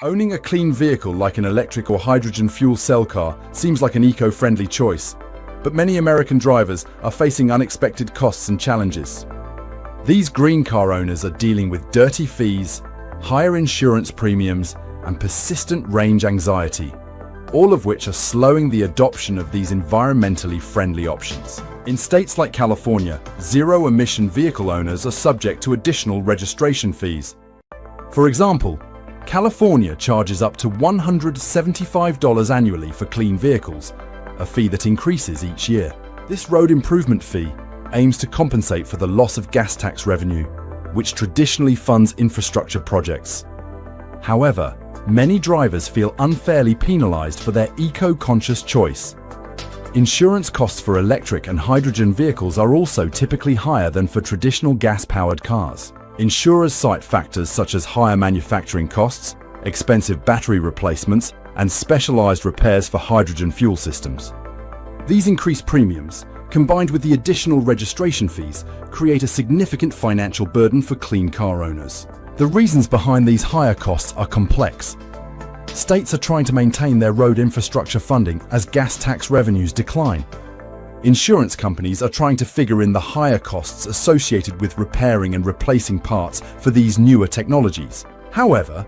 Owning a clean vehicle like an electric or hydrogen fuel cell car seems like an eco-friendly choice, but many American drivers are facing unexpected costs and challenges. These green car owners are dealing with dirty fees, higher insurance premiums, and persistent range anxiety, all of which are slowing the adoption of these environmentally friendly options. In states like California, zero-emission vehicle owners are subject to additional registration fees. For example, California charges up to $175 annually for clean vehicles, a fee that increases each year. This road improvement fee aims to compensate for the loss of gas tax revenue, which traditionally funds infrastructure projects. However, many drivers feel unfairly penalized for their eco-conscious choice. Insurance costs for electric and hydrogen vehicles are also typically higher than for traditional gas-powered cars. Insurers cite factors such as higher manufacturing costs, expensive battery replacements, and specialized repairs for hydrogen fuel systems. These increased premiums, combined with the additional registration fees, create a significant financial burden for clean car owners. The reasons behind these higher costs are complex. States are trying to maintain their road infrastructure funding as gas tax revenues decline. Insurance companies are trying to figure in the higher costs associated with repairing and replacing parts for these newer technologies. However,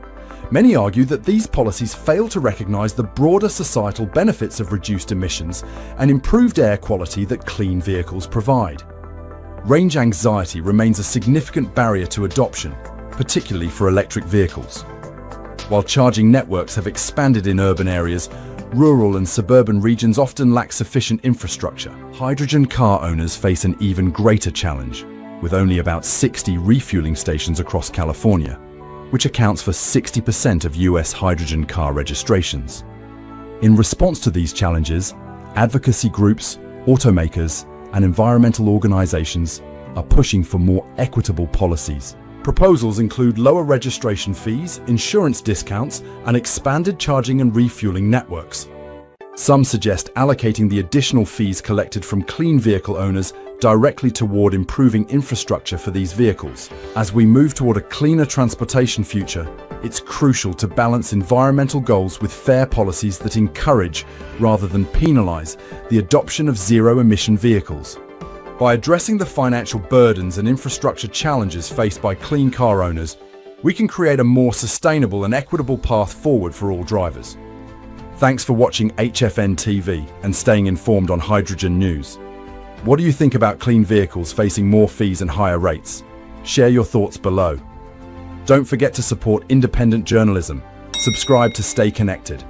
many argue that these policies fail to recognize the broader societal benefits of reduced emissions and improved air quality that clean vehicles provide. Range anxiety remains a significant barrier to adoption, particularly for electric vehicles. While charging networks have expanded in urban areas, rural and suburban regions often lack sufficient infrastructure. Hydrogen car owners face an even greater challenge, with only about 60 refueling stations across California, which accounts for 60% of US hydrogen car registrations. In response to these challenges, advocacy groups, automakers, and environmental organizations are pushing for more equitable policies. Proposals include lower registration fees, insurance discounts, and expanded charging and refueling networks. Some suggest allocating the additional fees collected from clean vehicle owners directly toward improving infrastructure for these vehicles. As we move toward a cleaner transportation future, it's crucial to balance environmental goals with fair policies that encourage, rather than penalize, the adoption of zero-emission vehicles. By addressing the financial burdens and infrastructure challenges faced by clean car owners, we can create a more sustainable and equitable path forward for all drivers. Thanks for watching HFN TV and staying informed on hydrogen news. What do you think about clean vehicles facing more fees and higher rates? Share your thoughts below. Don't forget to support independent journalism. Subscribe to stay connected.